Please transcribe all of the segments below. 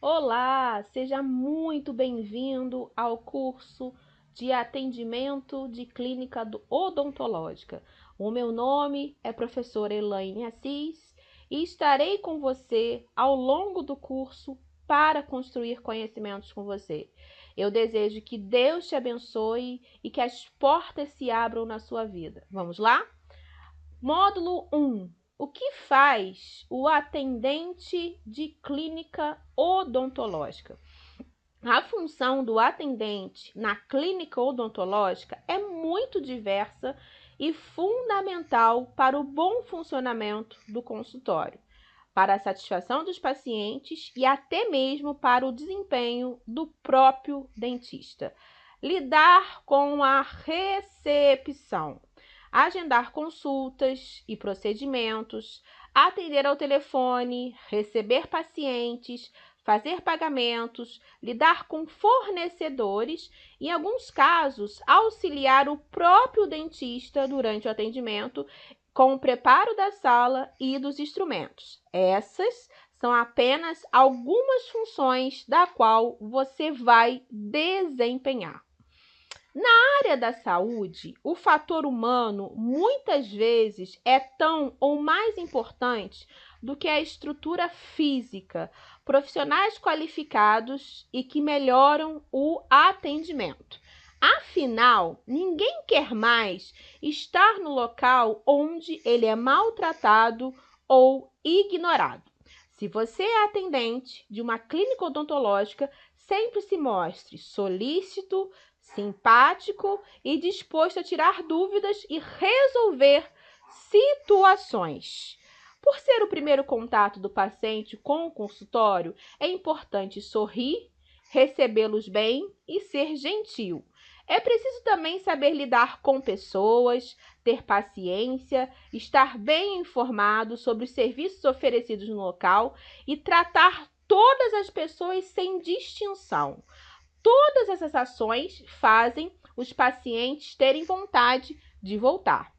Olá, seja muito bem-vindo ao curso de atendimento de clínica odontológica. O meu nome é professora Elaine Assis e estarei com você ao longo do curso para construir conhecimentos com você. Eu desejo que Deus te abençoe e que as portas se abram na sua vida. Vamos lá? Módulo 1. O que faz o atendente de clínica odontológica? A função do atendente na clínica odontológica é muito diversa e fundamental para o bom funcionamento do consultório, para a satisfação dos pacientes e até mesmo para o desempenho do próprio dentista. Lidar com a recepção, agendar consultas e procedimentos, atender ao telefone, receber pacientes, fazer pagamentos, lidar com fornecedores e, em alguns casos, auxiliar o próprio dentista durante o atendimento com o preparo da sala e dos instrumentos. Essas são apenas algumas funções da qual você vai desempenhar. Na área da saúde, o fator humano muitas vezes é tão ou mais importante do que a estrutura física. Profissionais qualificados e que melhoram o atendimento. Afinal, ninguém quer mais estar no local onde ele é maltratado ou ignorado. Se você é atendente de uma clínica odontológica, sempre se mostre solícito, simpático e disposto a tirar dúvidas e resolver situações. Por ser o primeiro contato do paciente com o consultório, é importante sorrir, recebê-los bem e ser gentil. É preciso também saber lidar com pessoas, ter paciência, estar bem informado sobre os serviços oferecidos no local e tratar todas as pessoas sem distinção. Todas essas ações fazem os pacientes terem vontade de voltar.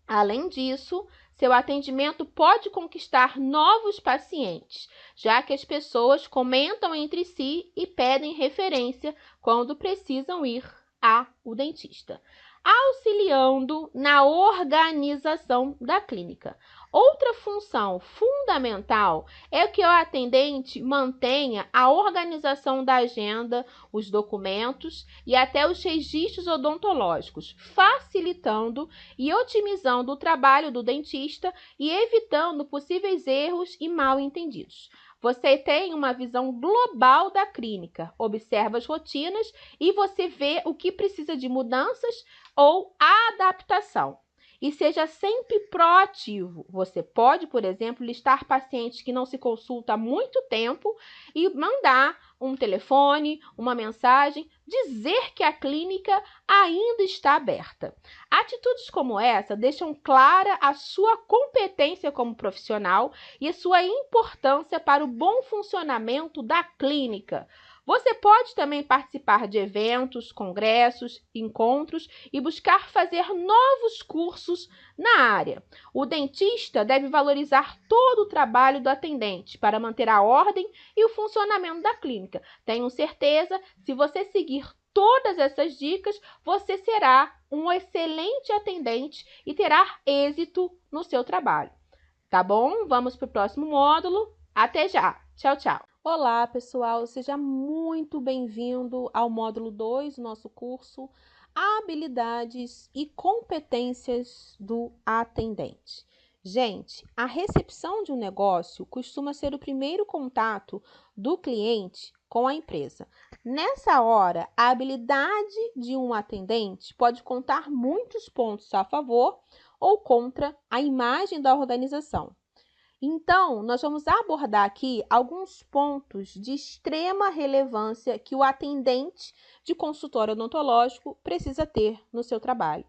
Além disso, seu atendimento pode conquistar novos pacientes, já que as pessoas comentam entre si e pedem referência quando precisam ir ao dentista, auxiliando na organização da clínica. Outra função fundamental é que o atendente mantenha a organização da agenda, os documentos e até os registros odontológicos, facilitando e otimizando o trabalho do dentista e evitando possíveis erros e mal-entendidos. Você tem uma visão global da clínica, observa as rotinas e você vê o que precisa de mudanças ou adaptação. E seja sempre proativo. Você pode, por exemplo, listar pacientes que não se consultam há muito tempo e mandar um telefone, uma mensagem, dizer que a clínica ainda está aberta. Atitudes como essa deixam clara a sua competência como profissional e a sua importância para o bom funcionamento da clínica. Você pode também participar de eventos, congressos, encontros e buscar fazer novos cursos na área. O dentista deve valorizar todo o trabalho do atendente para manter a ordem e o funcionamento da clínica. Tenho certeza, se você seguir todas essas dicas, você será um excelente atendente e terá êxito no seu trabalho. Tá bom? Vamos para o próximo módulo. Até já! Tchau, tchau! Olá, pessoal! Seja muito bem-vindo ao módulo 2 do nosso curso Habilidades e Competências do Atendente. Gente, a recepção de um negócio costuma ser o primeiro contato do cliente com a empresa. Nessa hora, a habilidade de um atendente pode contar muitos pontos a favor ou contra a imagem da organização. Então, nós vamos abordar aqui alguns pontos de extrema relevância que o atendente de consultório odontológico precisa ter no seu trabalho.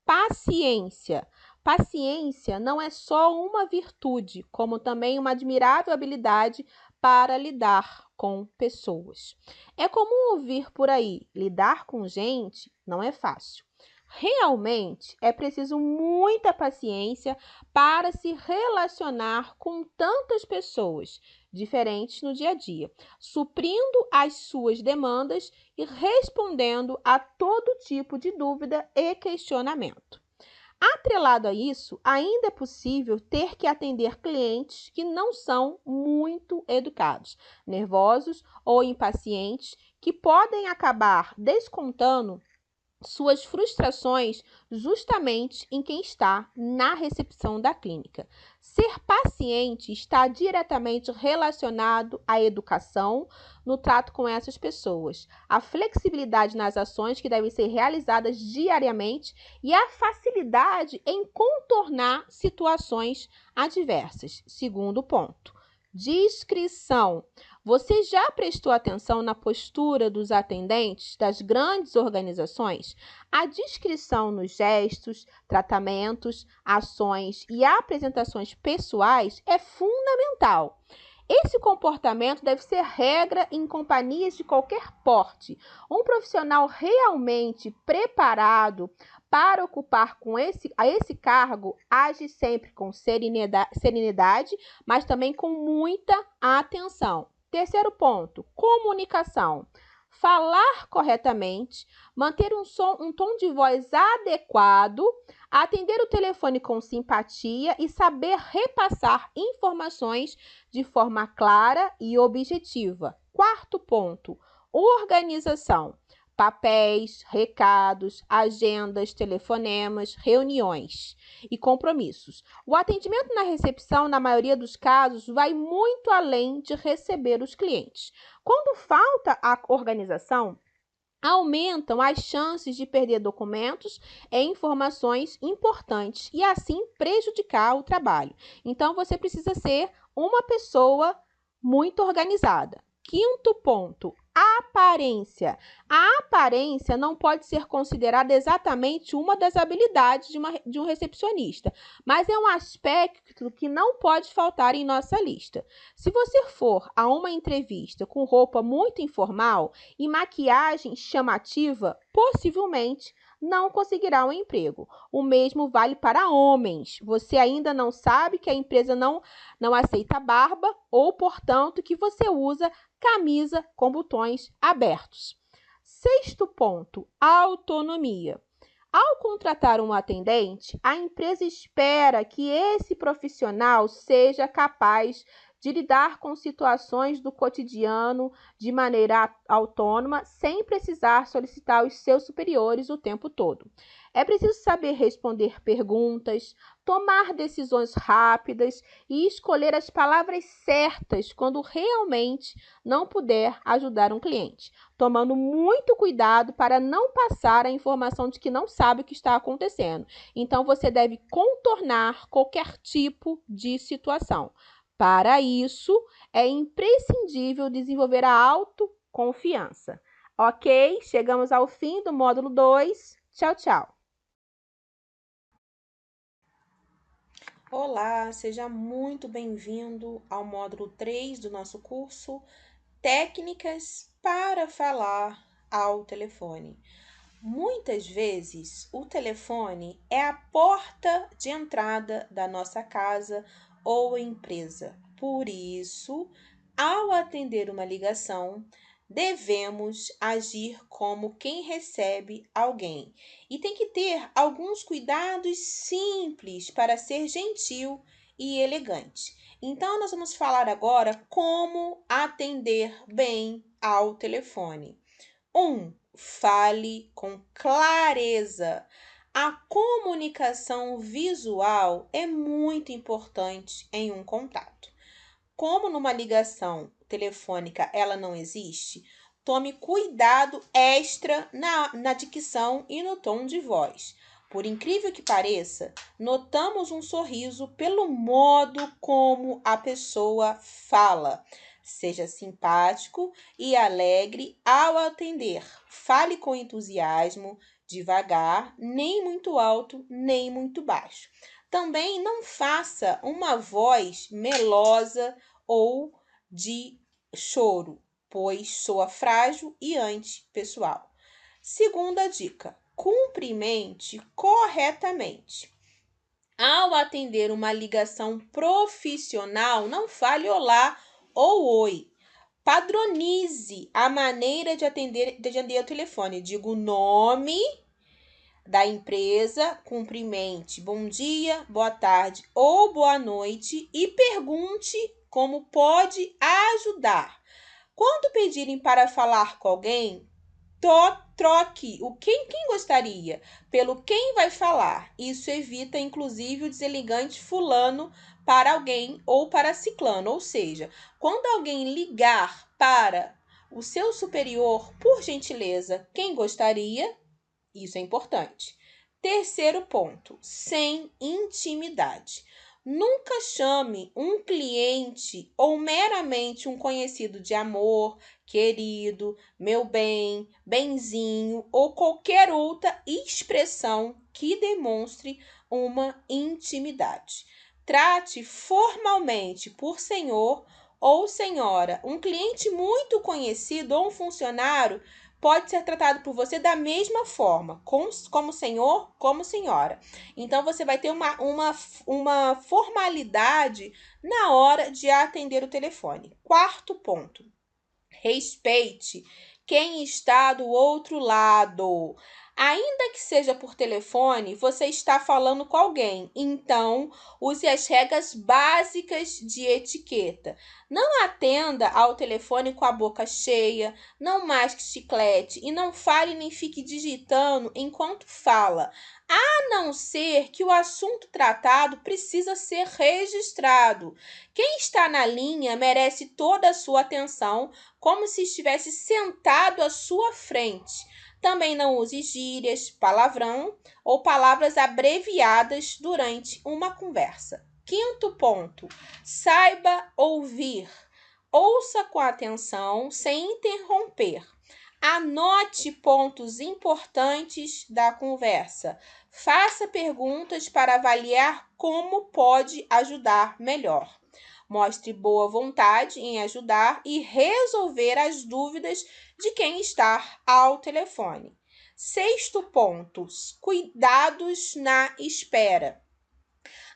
Paciência. Paciência não é só uma virtude, como também uma admirável habilidade para lidar com pessoas. É comum ouvir por aí, lidar com gente não é fácil. Realmente é preciso muita paciência para se relacionar com tantas pessoas, diferentes no dia a dia, suprindo as suas demandas e respondendo a todo tipo de dúvida e questionamento. Atrelado a isso, ainda é possível ter que atender clientes que não são muito educados, nervosos ou impacientes, que podem acabar descontando suas frustrações justamente em quem está na recepção da clínica. Ser paciente está diretamente relacionado à educação no trato com essas pessoas, a flexibilidade nas ações que devem ser realizadas diariamente e a facilidade em contornar situações adversas. Segundo ponto, discrição. Você já prestou atenção na postura dos atendentes das grandes organizações? A discrição nos gestos, tratamentos, ações e apresentações pessoais é fundamental. Esse comportamento deve ser regra em companhias de qualquer porte. Um profissional realmente preparado para ocupar esse cargo age sempre com serenidade, mas também com muita atenção. Terceiro ponto, comunicação. Falar corretamente, manter um tom de voz adequado, atender o telefone com simpatia e saber repassar informações de forma clara e objetiva. Quarto ponto, organização. Papéis, recados, agendas, telefonemas, reuniões e compromissos. O atendimento na recepção, na maioria dos casos, vai muito além de receber os clientes. Quando falta a organização, aumentam as chances de perder documentos e informações importantes e assim prejudicar o trabalho. Então, você precisa ser uma pessoa muito organizada. Quinto ponto, aparência. A aparência não pode ser considerada exatamente uma das habilidades de um recepcionista, mas é um aspecto que não pode faltar em nossa lista. Se você for a uma entrevista com roupa muito informal e maquiagem chamativa, possivelmente não conseguirá um emprego. O mesmo vale para homens. Você ainda não sabe que a empresa não aceita barba ou, portanto, que você usa camisa com botões abertos. Sexto ponto, autonomia. Ao contratar um atendente, a empresa espera que esse profissional seja capaz de lidar com situações do cotidiano de maneira autônoma, sem precisar solicitar os seus superiores o tempo todo. É preciso saber responder perguntas, tomar decisões rápidas e escolher as palavras certas quando realmente não puder ajudar um cliente, tomando muito cuidado para não passar a informação de que não sabe o que está acontecendo. Então, você deve contornar qualquer tipo de situação. Para isso, é imprescindível desenvolver a autoconfiança. Ok? Chegamos ao fim do módulo 2. Tchau, tchau. Olá, seja muito bem-vindo ao módulo 3 do nosso curso Técnicas para falar ao telefone. Muitas vezes, o telefone é a porta de entrada da nossa casa ou empresa. Por isso, ao atender uma ligação, devemos agir como quem recebe alguém. E tem que ter alguns cuidados simples para ser gentil e elegante. Então, nós vamos falar agora como atender bem ao telefone. 1. Fale com clareza. A comunicação visual é muito importante em um contato. Como numa ligação telefônica ela não existe, tome cuidado extra na dicção e no tom de voz. Por incrível que pareça, notamos um sorriso pelo modo como a pessoa fala. Seja simpático e alegre ao atender. Fale com entusiasmo, devagar, nem muito alto, nem muito baixo. Também não faça uma voz melosa ou de choro, pois soa frágil e antipessoal. Segunda dica: cumprimente corretamente. Ao atender uma ligação profissional, não fale olá ou oi. Padronize a maneira de atender o telefone. Diga o nome da empresa, cumprimente bom dia, boa tarde ou boa noite e pergunte como pode ajudar. Quando pedirem para falar com alguém, troque o quem gostaria pelo quem vai falar. Isso evita, inclusive, o deselegante fulano para alguém ou para ciclano. Ou seja, quando alguém ligar para o seu superior, por gentileza, quem gostaria, isso é importante. Terceiro ponto, sem intimidade. Nunca chame um cliente ou meramente um conhecido de amor, querido, meu bem, benzinho ou qualquer outra expressão que demonstre uma intimidade. Trate formalmente por senhor ou senhora. Um cliente muito conhecido ou um funcionário pode ser tratado por você da mesma forma, como senhor, como senhora. Então, você vai ter uma formalidade na hora de atender o telefone. Quarto ponto, respeite quem está do outro lado. Ainda que seja por telefone, você está falando com alguém, então use as regras básicas de etiqueta. Não atenda ao telefone com a boca cheia, não masque chiclete e não fale nem fique digitando enquanto fala, a não ser que o assunto tratado precisa ser registrado. Quem está na linha merece toda a sua atenção, como se estivesse sentado à sua frente. Também não use gírias, palavrão ou palavras abreviadas durante uma conversa. Quinto ponto, saiba ouvir. Ouça com atenção, sem interromper. Anote pontos importantes da conversa. Faça perguntas para avaliar como pode ajudar melhor. Mostre boa vontade em ajudar e resolver as dúvidas de quem está ao telefone. Sexto ponto, cuidados na espera.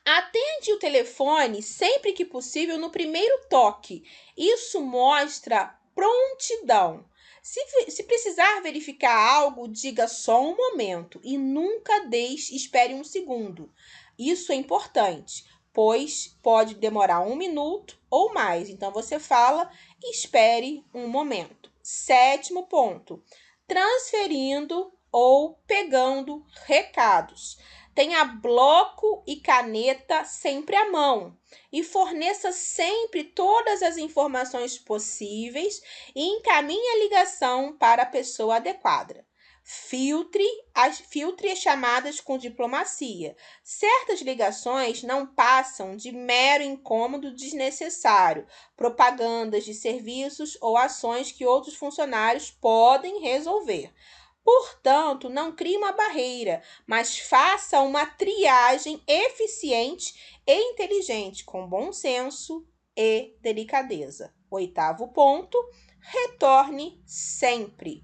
Atende o telefone sempre que possível no primeiro toque. Isso mostra prontidão. Se precisar verificar algo, diga só um momento e nunca espere um segundo. Isso é importante, pois pode demorar 1 minuto ou mais. Então, você fala, espere um momento. Sétimo ponto, transferindo ou pegando recados. Tenha bloco e caneta sempre à mão e forneça sempre todas as informações possíveis e encaminhe a ligação para a pessoa adequada. Filtre as chamadas com diplomacia. Certas ligações não passam de mero incômodo desnecessário, propagandas de serviços ou ações que outros funcionários podem resolver. Portanto, não crie uma barreira, mas faça uma triagem eficiente e inteligente, com bom senso e delicadeza. Oitavo ponto, retorne sempre.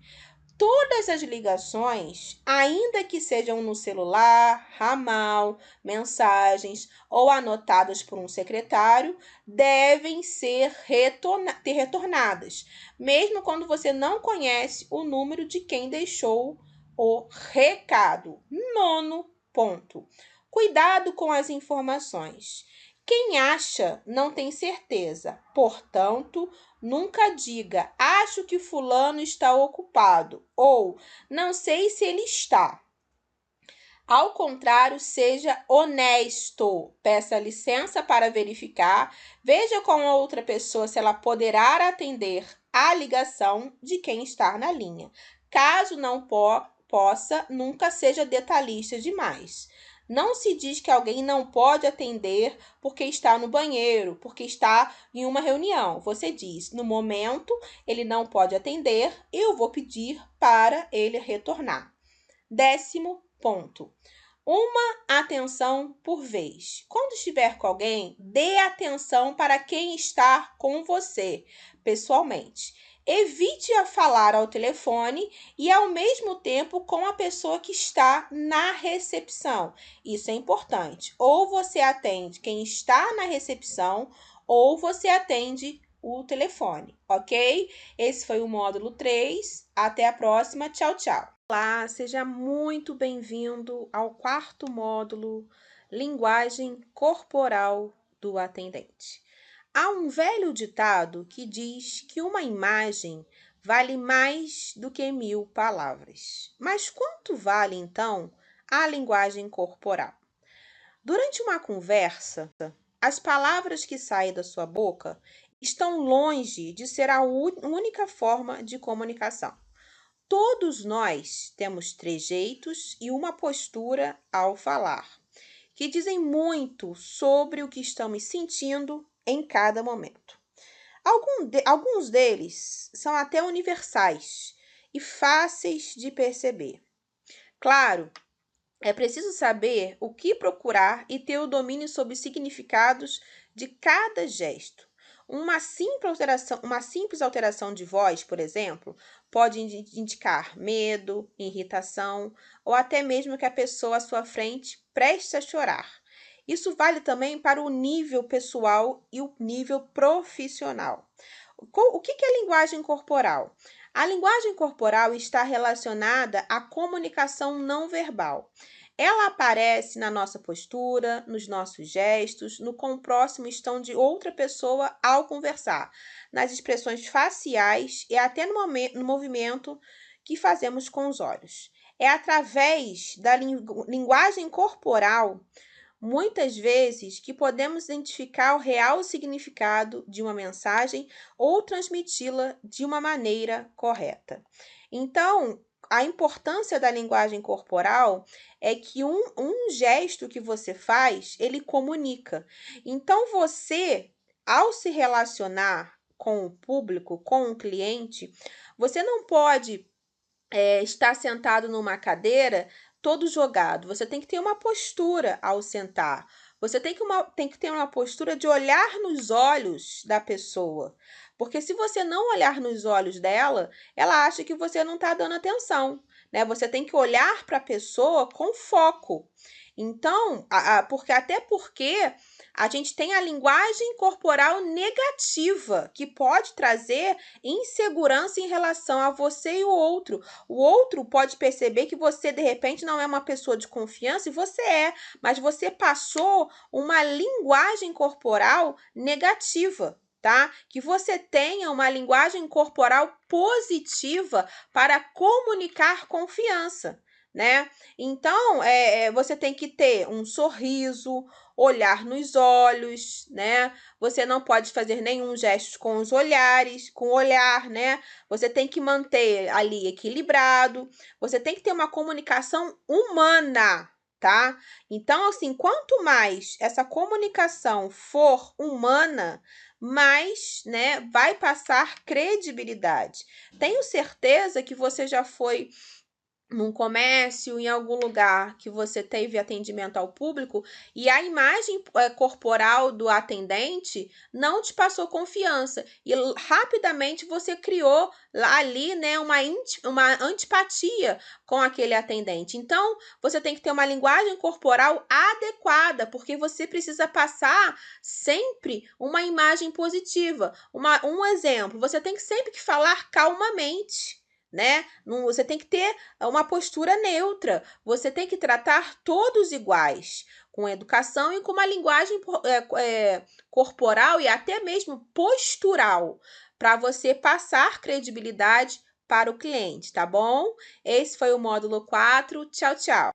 Todas as ligações, ainda que sejam no celular, ramal, mensagens ou anotadas por um secretário, devem ser retornadas, mesmo quando você não conhece o número de quem deixou o recado. Nono ponto. Cuidado com as informações. Quem acha não tem certeza, portanto, nunca diga, acho que fulano está ocupado ou não sei se ele está. Ao contrário, seja honesto. Peça licença para verificar. Veja com a outra pessoa se ela poderá atender a ligação de quem está na linha. Caso não possa, nunca seja detalhista demais. Não se diz que alguém não pode atender porque está no banheiro, porque está em uma reunião. Você diz, no momento, ele não pode atender, eu vou pedir para ele retornar. 10º ponto. Uma atenção por vez. Quando estiver com alguém, dê atenção para quem está com você, pessoalmente. Evite a falar ao telefone e, ao mesmo tempo, com a pessoa que está na recepção. Isso é importante. Ou você atende quem está na recepção, ou você atende o telefone, ok? Esse foi o módulo 3. Até a próxima. Tchau, tchau. Olá, seja muito bem-vindo ao quarto módulo, Linguagem Corporal do Atendente. Há um velho ditado que diz que uma imagem vale mais do que 1000 palavras. Mas quanto vale, então, a linguagem corporal? Durante uma conversa, as palavras que saem da sua boca estão longe de ser a única forma de comunicação. Todos nós temos trejeitos e uma postura ao falar, que dizem muito sobre o que estamos sentindo em cada momento. Alguns deles são até universais e fáceis de perceber. Claro, é preciso saber o que procurar e ter o domínio sobre os significados de cada gesto. Uma simples alteração de voz, por exemplo, pode indicar medo, irritação ou até mesmo que a pessoa à sua frente preste a chorar. Isso vale também para o nível pessoal e o nível profissional. O que é linguagem corporal? A linguagem corporal está relacionada à comunicação não verbal. Ela aparece na nossa postura, nos nossos gestos, no quão próximo estão de outra pessoa ao conversar, nas expressões faciais e até no movimento que fazemos com os olhos. É através da linguagem corporal, muitas vezes, que podemos identificar o real significado de uma mensagem ou transmiti-la de uma maneira correta. Então, a importância da linguagem corporal é que um gesto que você faz, ele comunica. Então, você, ao se relacionar com o público, com o cliente, você não pode estar sentado numa cadeira todo jogado. Você tem que ter uma postura ao sentar. Você tem que ter uma postura de olhar nos olhos da pessoa. Porque se você não olhar nos olhos dela, ela acha que você não está dando atenção, né? Você tem que olhar para a pessoa com foco. Então, até porque a gente tem a linguagem corporal negativa, que pode trazer insegurança em relação a você e o outro. O outro pode perceber que você, de repente, não é uma pessoa de confiança, e você é, mas você passou uma linguagem corporal negativa, tá? Que você tenha uma linguagem corporal positiva para comunicar confiança, né? Então, você tem que ter um sorriso, olhar nos olhos, né? Você não pode fazer nenhum gesto com os olhares, com o olhar, né? Você tem que manter ali equilibrado. Você tem que ter uma comunicação humana, tá? Então, assim, quanto mais essa comunicação for humana, mais, né, vai passar credibilidade. Tenho certeza que você já foi num comércio, em algum lugar que você teve atendimento ao público e a imagem corporal do atendente não te passou confiança e rapidamente você criou ali, né, uma antipatia com aquele atendente. Então, você tem que ter uma linguagem corporal adequada, porque você precisa passar sempre uma imagem positiva. Um exemplo, você tem que sempre que falar calmamente, né? Você tem que ter uma postura neutra. Você tem que tratar todos iguais, com educação e com uma linguagem corporal e até mesmo postural, para você passar credibilidade para o cliente, tá bom? Esse foi o módulo 4. Tchau, tchau.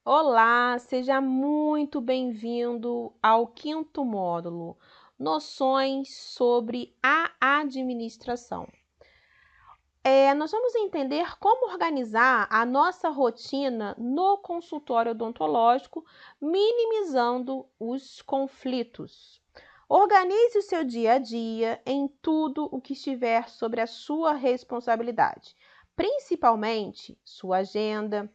Olá, seja muito bem-vindo ao quinto módulo, Noções sobre a Administração. Nós vamos entender como organizar a nossa rotina no consultório odontológico, minimizando os conflitos. Organize o seu dia a dia em tudo o que estiver sobre a sua responsabilidade, principalmente sua agenda,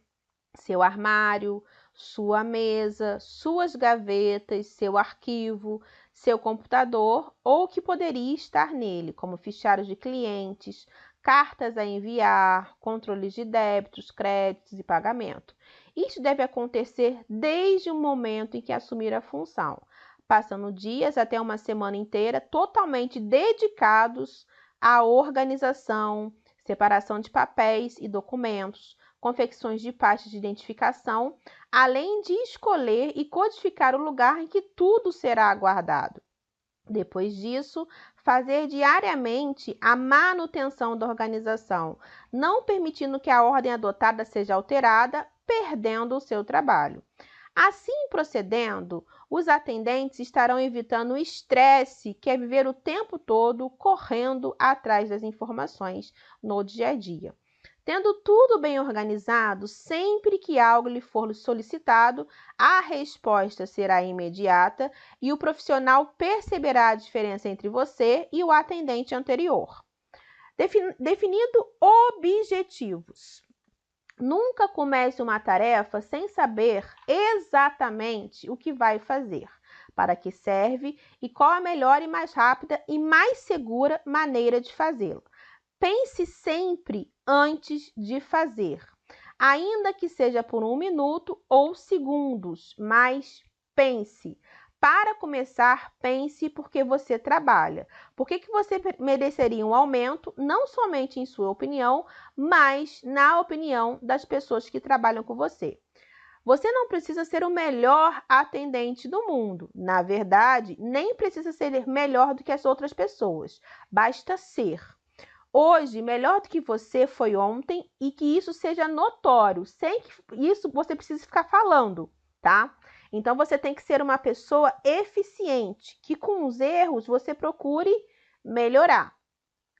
seu armário, sua mesa, suas gavetas, seu arquivo, seu computador ou o que poderia estar nele, como fichários de clientes, cartas a enviar, controles de débitos, créditos e pagamento. Isso deve acontecer desde o momento em que assumir a função, passando dias até uma semana inteira totalmente dedicados à organização, separação de papéis e documentos, confecções de pastas de identificação, além de escolher e codificar o lugar em que tudo será guardado. Depois disso, fazer diariamente a manutenção da organização, não permitindo que a ordem adotada seja alterada, perdendo o seu trabalho. Assim procedendo, os atendentes estarão evitando o estresse, que é viver o tempo todo correndo atrás das informações no dia a dia. Tendo tudo bem organizado, sempre que algo lhe for solicitado, a resposta será imediata e o profissional perceberá a diferença entre você e o atendente anterior. Definido objetivos. Nunca comece uma tarefa sem saber exatamente o que vai fazer, para que serve e qual a melhor e mais rápida e mais segura maneira de fazê-lo. Pense sempre antes de fazer, ainda que seja por 1 minuto ou segundos, mas pense. Para começar, pense porque você trabalha. Por que você mereceria um aumento, não somente em sua opinião, mas na opinião das pessoas que trabalham com você. Você não precisa ser o melhor atendente do mundo. Na verdade, nem precisa ser melhor do que as outras pessoas. Basta ser. Hoje, melhor do que você foi ontem e que isso seja notório, sem que isso você precise ficar falando, tá? Então, você tem que ser uma pessoa eficiente, que com os erros você procure melhorar.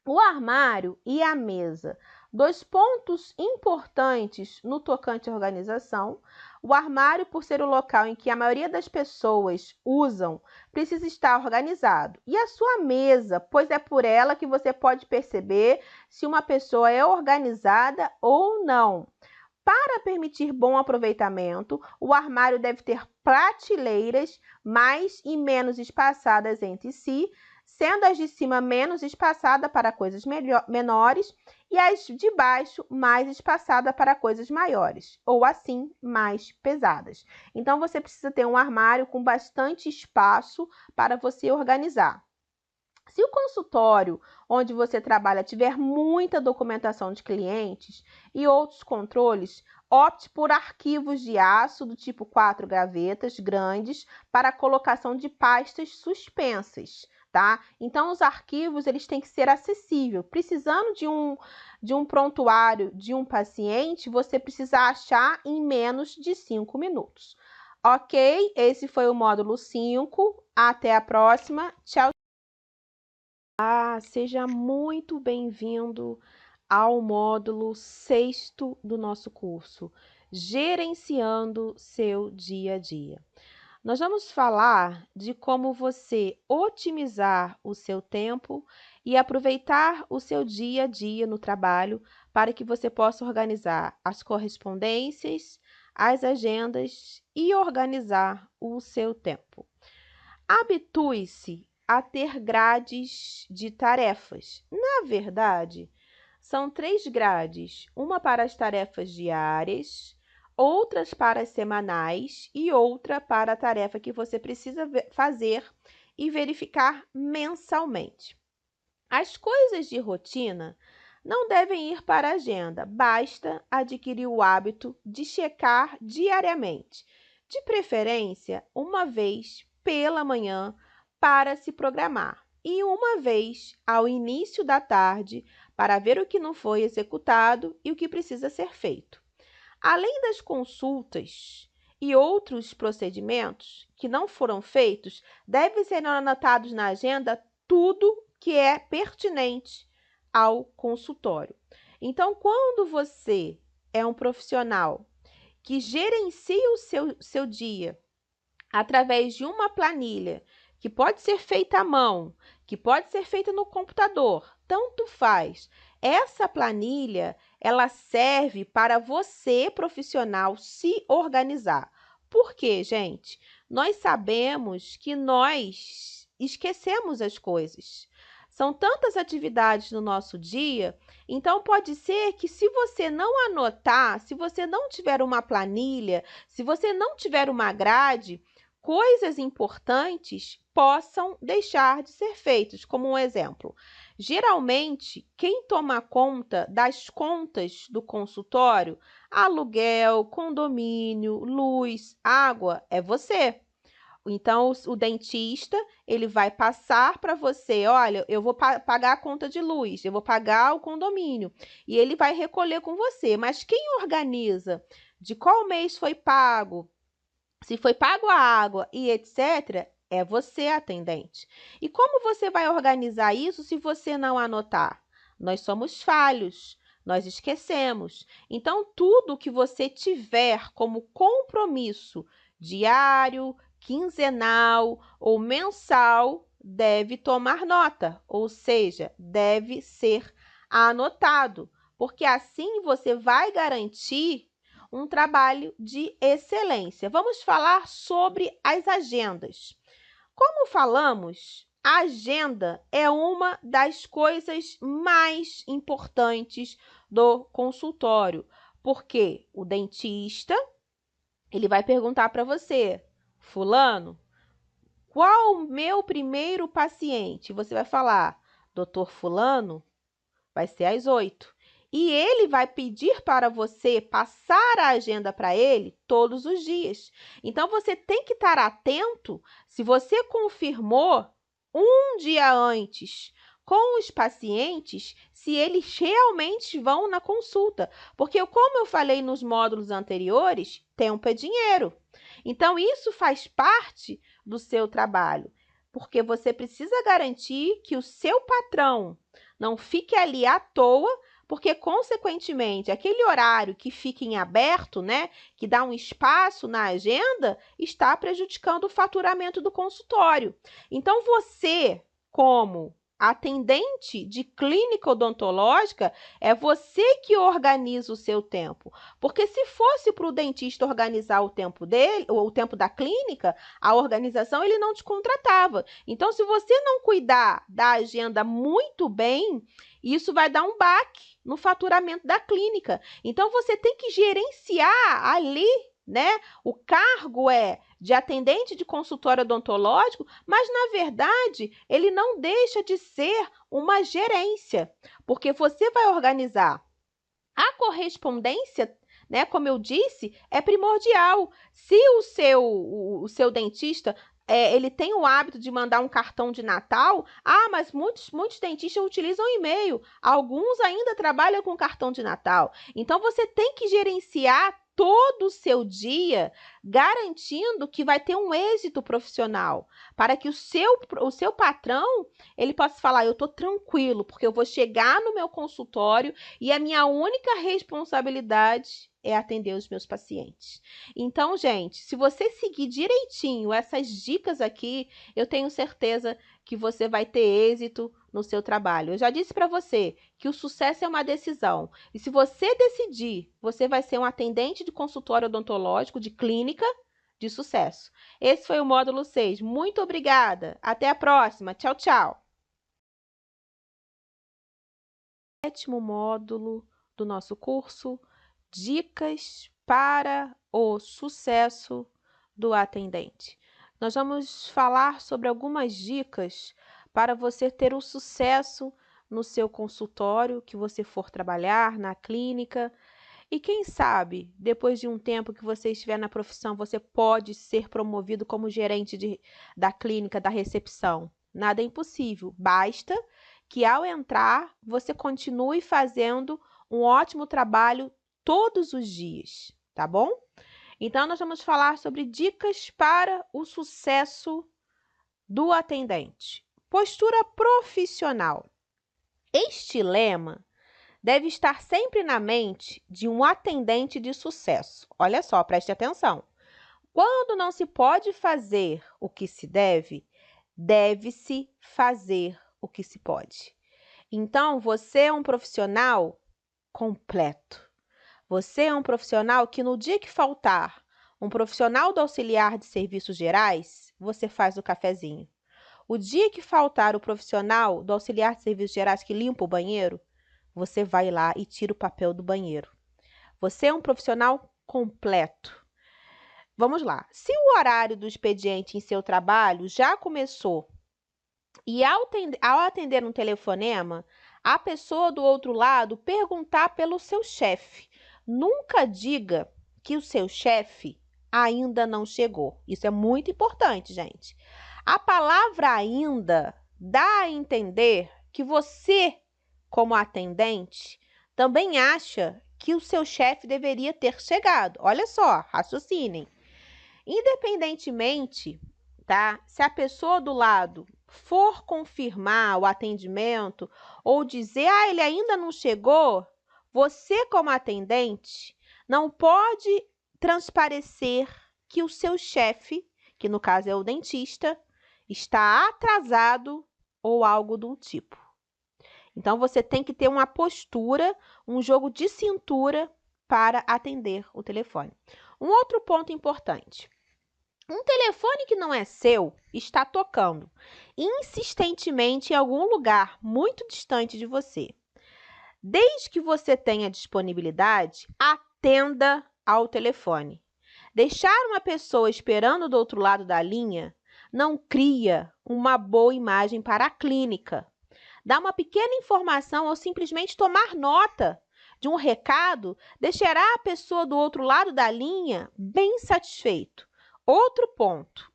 O armário e a mesa. 2 pontos importantes no tocante à organização. O armário, por ser o local em que a maioria das pessoas usam, precisa estar organizado. E a sua mesa, pois é por ela que você pode perceber se uma pessoa é organizada ou não. Para permitir bom aproveitamento, o armário deve ter prateleiras mais e menos espaçadas entre si, sendo as de cima menos espaçadas para coisas menores e as de baixo mais espaçadas para coisas maiores, ou assim, mais pesadas. Então, você precisa ter um armário com bastante espaço para você organizar. Se o consultório onde você trabalha tiver muita documentação de clientes e outros controles, opte por arquivos de aço do tipo 4 gavetas grandes para a colocação de pastas suspensas, tá? Então, os arquivos eles têm que ser acessíveis. Precisando de um prontuário de um paciente, você precisa achar em menos de 5 minutos. Ok? Esse foi o módulo 5. Até a próxima. Tchau. Seja muito bem-vindo ao módulo 6º do nosso curso, Gerenciando seu dia a dia. Nós vamos falar de como você otimizar o seu tempo e aproveitar o seu dia a dia no trabalho para que você possa organizar as correspondências, as agendas e organizar o seu tempo. Habitue-se a ter grades de tarefas. Na verdade, são 3 grades, uma para as tarefas diárias, outras para as semanais e outra para a tarefa que você precisa fazer e verificar mensalmente. As coisas de rotina não devem ir para a agenda, basta adquirir o hábito de checar diariamente, de preferência uma vez pela manhã, para se programar e uma vez ao início da tarde para ver o que não foi executado e o que precisa ser feito. Além das consultas e outros procedimentos que não foram feitos, devem ser anotados na agenda tudo que é pertinente ao consultório. Então, quando você é um profissional que gerencia o seu dia através de uma planilha, que pode ser feita à mão, que pode ser feita no computador, tanto faz. Essa planilha, ela serve para você, profissional, se organizar. Por quê, gente? Nós sabemos que nós esquecemos as coisas. São tantas atividades no nosso dia, então pode ser que se você não anotar, se você não tiver uma planilha, se você não tiver uma grade, coisas importantes possam deixar de ser feitas. Como um exemplo, geralmente, quem toma conta das contas do consultório, aluguel, condomínio, luz, água, é você. Então, o dentista, ele vai passar para você, olha, eu vou pagar a conta de luz, eu vou pagar o condomínio, e ele vai recolher com você. Mas quem organiza de qual mês foi pago, se foi pago a água e etc., é você, atendente. E como você vai organizar isso se você não anotar? Nós somos falhos, nós esquecemos. Então, tudo que você tiver como compromisso diário, quinzenal ou mensal deve tomar nota, ou seja, deve ser anotado, porque assim você vai garantir um trabalho de excelência. Vamos falar sobre as agendas. Como falamos, a agenda é uma das coisas mais importantes do consultório, porque o dentista, ele vai perguntar para você, fulano, qual o meu primeiro paciente? Você vai falar, doutor fulano, vai ser às 8. E ele vai pedir para você passar a agenda para ele todos os dias. Então, você tem que estar atento se você confirmou um dia antes com os pacientes, se eles realmente vão na consulta. Porque, como eu falei nos módulos anteriores, tempo é dinheiro. Então, isso faz parte do seu trabalho. Porque você precisa garantir que o seu patrão não fique ali à toa, porque, consequentemente, aquele horário que fica em aberto, né, que dá um espaço na agenda, está prejudicando o faturamento do consultório. Então, você, como atendente de clínica odontológica, é você que organiza o seu tempo. Porque se fosse para o dentista organizar o tempo dele, ou o tempo da clínica, a organização ele não te contratava. Então, se você não cuidar da agenda muito bem, isso vai dar um baque no faturamento da clínica. Então, você tem que gerenciar ali, né? O cargo é de atendente de consultório odontológico, mas, na verdade, ele não deixa de ser uma gerência, porque você vai organizar a correspondência, né? Como eu disse, é primordial. Se o seu dentista ele tem o hábito de mandar um cartão de Natal, mas muitos dentistas utilizam e-mail. Alguns ainda trabalham com cartão de Natal. Então, você tem que gerenciar todo o seu dia, garantindo que vai ter um êxito profissional, para que o seu patrão ele possa falar, eu estou tranquilo, porque eu vou chegar no meu consultório e a minha única responsabilidade é atender os meus pacientes. Então, gente, se você seguir direitinho essas dicas aqui, eu tenho certeza que você vai ter êxito no seu trabalho. Eu já disse para você que o sucesso é uma decisão. E se você decidir, você vai ser um atendente de consultório odontológico, de clínica, de sucesso. Esse foi o módulo 6. Muito obrigada. Até a próxima. Tchau, tchau. Sétimo módulo do nosso curso, Dicas para o sucesso do atendente. Nós vamos falar sobre algumas dicas para você ter o sucesso no seu consultório que você for trabalhar, na clínica. E quem sabe, depois de um tempo que você estiver na profissão, você pode ser promovido como gerente da clínica, da recepção. Nada é impossível, basta que ao entrar, você continue fazendo um ótimo trabalho todos os dias, tá bom? Então, nós vamos falar sobre dicas para o sucesso do atendente. Postura profissional. Este lema deve estar sempre na mente de um atendente de sucesso. Olha só, preste atenção. Quando não se pode fazer o que se deve, deve-se fazer o que se pode. Então, você é um profissional completo. Você é um profissional que no dia que faltar um profissional do auxiliar de serviços gerais, você faz o cafezinho. O dia que faltar o profissional do auxiliar de serviços gerais que limpa o banheiro, você vai lá e tira o papel do banheiro. Você é um profissional completo. Vamos lá. Se o horário do expediente em seu trabalho já começou e ao atender um telefonema, a pessoa do outro lado perguntar pelo seu chefe, nunca diga que o seu chefe ainda não chegou. Isso é muito importante, gente. A palavra ainda dá a entender que você, como atendente, também acha que o seu chefe deveria ter chegado. Olha só, raciocinem. Independentemente, tá? Se a pessoa do lado for confirmar o atendimento ou dizer, ele ainda não chegou, você, como atendente, não pode transparecer que o seu chefe, que no caso é o dentista, está atrasado ou algo do tipo. Então, você tem que ter uma postura, um jogo de cintura para atender o telefone. Um outro ponto importante. Um telefone que não é seu está tocando insistentemente em algum lugar muito distante de você. Desde que você tenha disponibilidade, atenda ao telefone. Deixar uma pessoa esperando do outro lado da linha não cria uma boa imagem para a clínica. Dar uma pequena informação ou simplesmente tomar nota de um recado deixará a pessoa do outro lado da linha bem satisfeito. Outro ponto.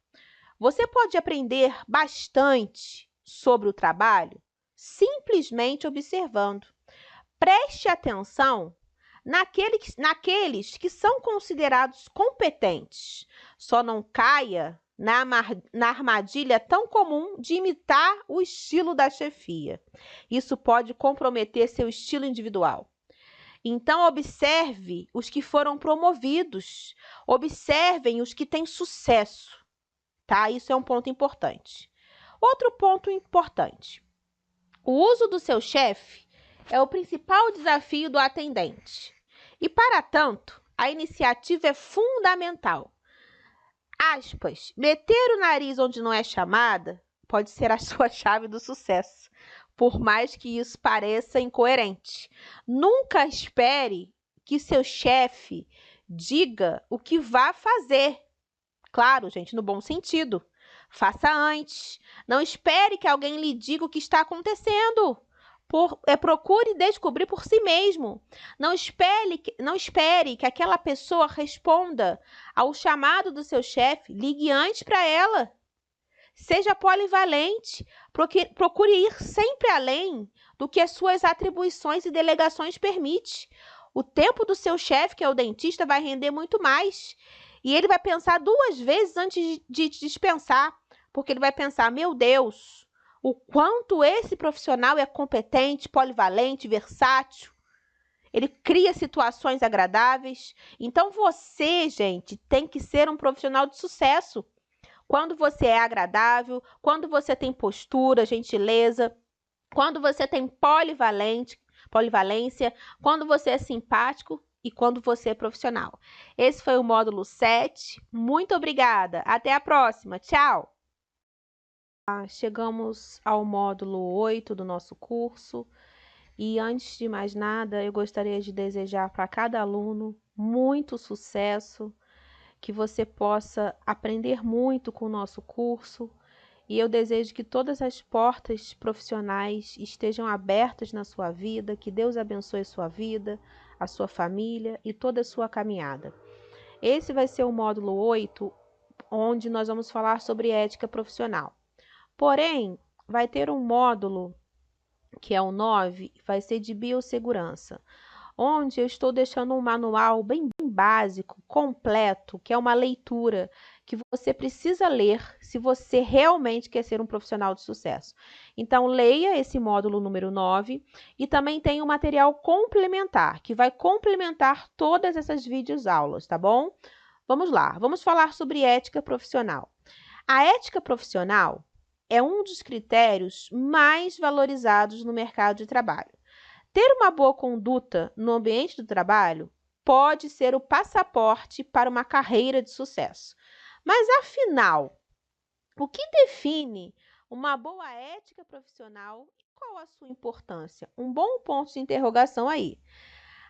Você pode aprender bastante sobre o trabalho simplesmente observando. Preste atenção naqueles que são considerados competentes. Só não caia na armadilha tão comum de imitar o estilo da chefia. Isso pode comprometer seu estilo individual. Então, observe os que foram promovidos. Observem os que têm sucesso, tá? Isso é um ponto importante. Outro ponto importante. O uso do seu chefe é o principal desafio do atendente. E, para tanto, a iniciativa é fundamental. Aspas, meter o nariz onde não é chamada pode ser a sua chave do sucesso, por mais que isso pareça incoerente. Nunca espere que seu chefe diga o que vai fazer. Claro, gente, no bom sentido. Faça antes. Não espere que alguém lhe diga o que está acontecendo. Procure descobrir por si mesmo. Não espere que aquela pessoa responda ao chamado do seu chefe. Ligue antes para ela. Seja polivalente. Procure ir sempre além do que as suas atribuições e delegações permitem. O tempo do seu chefe, que é o dentista, vai render muito mais. E ele vai pensar 2 vezes antes de te dispensar. Porque ele vai pensar, meu Deus, o quanto esse profissional é competente, polivalente, versátil. Ele cria situações agradáveis. Então, você, gente, tem que ser um profissional de sucesso. Quando você é agradável, quando você tem postura, gentileza, quando você tem polivalência, quando você é simpático e quando você é profissional. Esse foi o módulo 7. Muito obrigada. Até a próxima. Tchau! Chegamos ao módulo 8 do nosso curso. E antes de mais nada, eu gostaria de desejar para cada aluno muito sucesso, que você possa aprender muito com o nosso curso. E eu desejo que todas as portas profissionais estejam abertas na sua vida, que Deus abençoe a sua vida, a sua família e toda a sua caminhada. Esse vai ser o módulo 8, onde nós vamos falar sobre ética profissional. Porém, vai ter um módulo, que é o 9, vai ser de biossegurança, onde eu estou deixando um manual bem básico, completo, que é uma leitura que você precisa ler se você realmente quer ser um profissional de sucesso. Então, leia esse módulo número 9 e também tem um material complementar, que vai complementar todas essas videoaulas, tá bom? Vamos lá, vamos falar sobre ética profissional. A ética profissional é um dos critérios mais valorizados no mercado de trabalho. Ter uma boa conduta no ambiente do trabalho pode ser o passaporte para uma carreira de sucesso. Mas, afinal, o que define uma boa ética profissional e qual a sua importância? Um bom ponto de interrogação aí.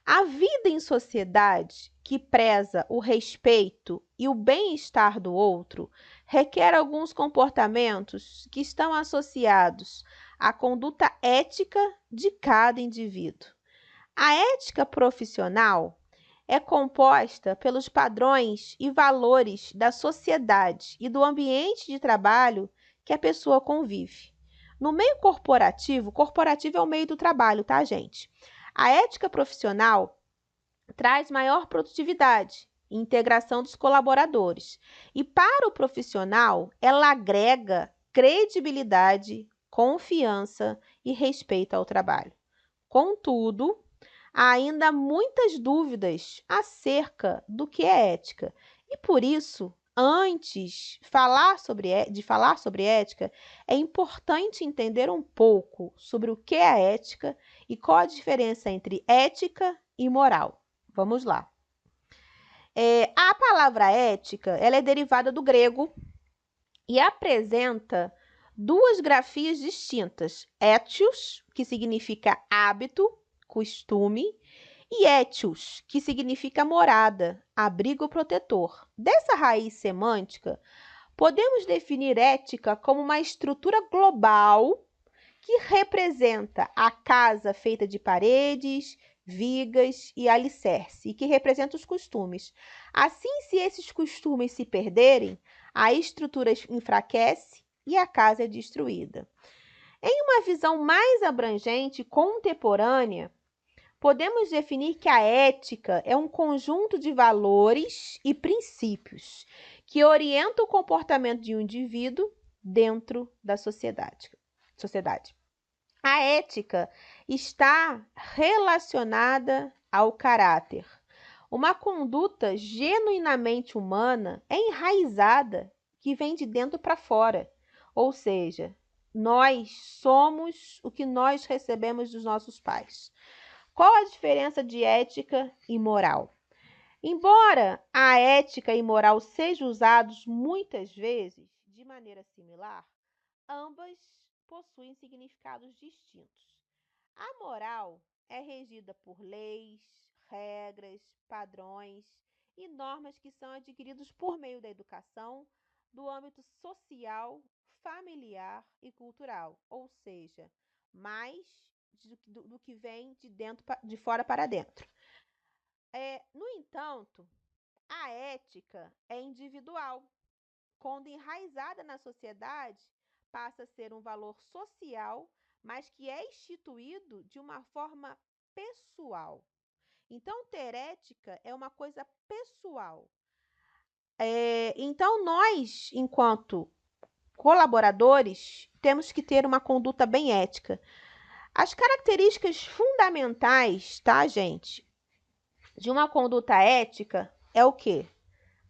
A vida em sociedade que preza o respeito e o bem-estar do outro requer alguns comportamentos que estão associados à conduta ética de cada indivíduo. A ética profissional é composta pelos padrões e valores da sociedade e do ambiente de trabalho que a pessoa convive. No meio corporativo é o meio do trabalho, tá, gente? A ética profissional traz maior produtividade e integração dos colaboradores. E para o profissional, ela agrega credibilidade, confiança e respeito ao trabalho. Contudo, há ainda muitas dúvidas acerca do que é ética. E por isso, antes de falar sobre ética, é importante entender um pouco sobre o que é a ética e qual a diferença entre ética e moral. Vamos lá. A palavra ética, ela é derivada do grego e apresenta duas grafias distintas. Étios, que significa hábito, costume, e étios, que significa morada, abrigo protetor. Dessa raiz semântica, podemos definir ética como uma estrutura global que representa a casa feita de paredes, vigas e alicerce, e que representa os costumes. Assim, se esses costumes se perderem, a estrutura enfraquece e a casa é destruída. Em uma visão mais abrangente e contemporânea, podemos definir que a ética é um conjunto de valores e princípios que orientam o comportamento de um indivíduo dentro da sociedade. A ética está relacionada ao caráter. Uma conduta genuinamente humana é enraizada, que vem de dentro para fora. Ou seja, nós somos o que nós recebemos dos nossos pais. Qual a diferença de ética e moral? Embora a ética e moral sejam usados muitas vezes de maneira similar, ambas possuem significados distintos. A moral é regida por leis, regras, padrões e normas que são adquiridos por meio da educação, do âmbito social, familiar e cultural, ou seja, mais do que vem de fora para dentro. No entanto, a ética é individual. Quando enraizada na sociedade, passa a ser um valor social, mas que é instituído de uma forma pessoal. Então, ter ética é uma coisa pessoal. Então, nós, enquanto colaboradores, temos que ter uma conduta bem ética. As características fundamentais, tá, gente, de uma conduta ética é o quê?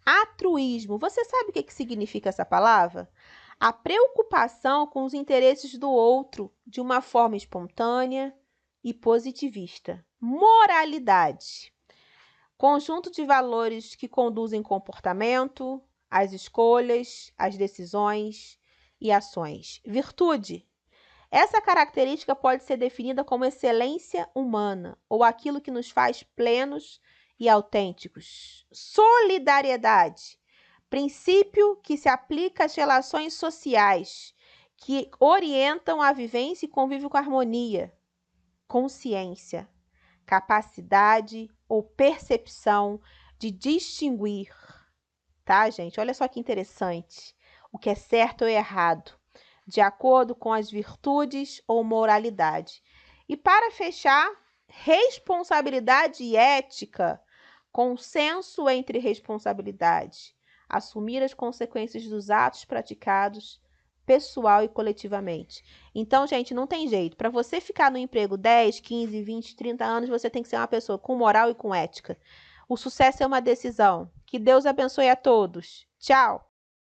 Altruísmo. Você sabe o que significa essa palavra? A preocupação com os interesses do outro de uma forma espontânea e positivista. Moralidade. Conjunto de valores que conduzem comportamento, as escolhas, as decisões e ações. Virtude. Essa característica pode ser definida como excelência humana ou aquilo que nos faz plenos e autênticos. Solidariedade, princípio que se aplica às relações sociais, que orientam a vivência e convívio com harmonia. Consciência, capacidade ou percepção de distinguir, tá, gente? Olha só que interessante. O que é certo ou errado, de acordo com as virtudes ou moralidade. E para fechar, responsabilidade e ética, consenso entre responsabilidade, assumir as consequências dos atos praticados, pessoal e coletivamente. Então, gente, não tem jeito. Para você ficar no emprego 10, 15, 20, 30 anos, você tem que ser uma pessoa com moral e com ética. O sucesso é uma decisão. Que Deus abençoe a todos. Tchau!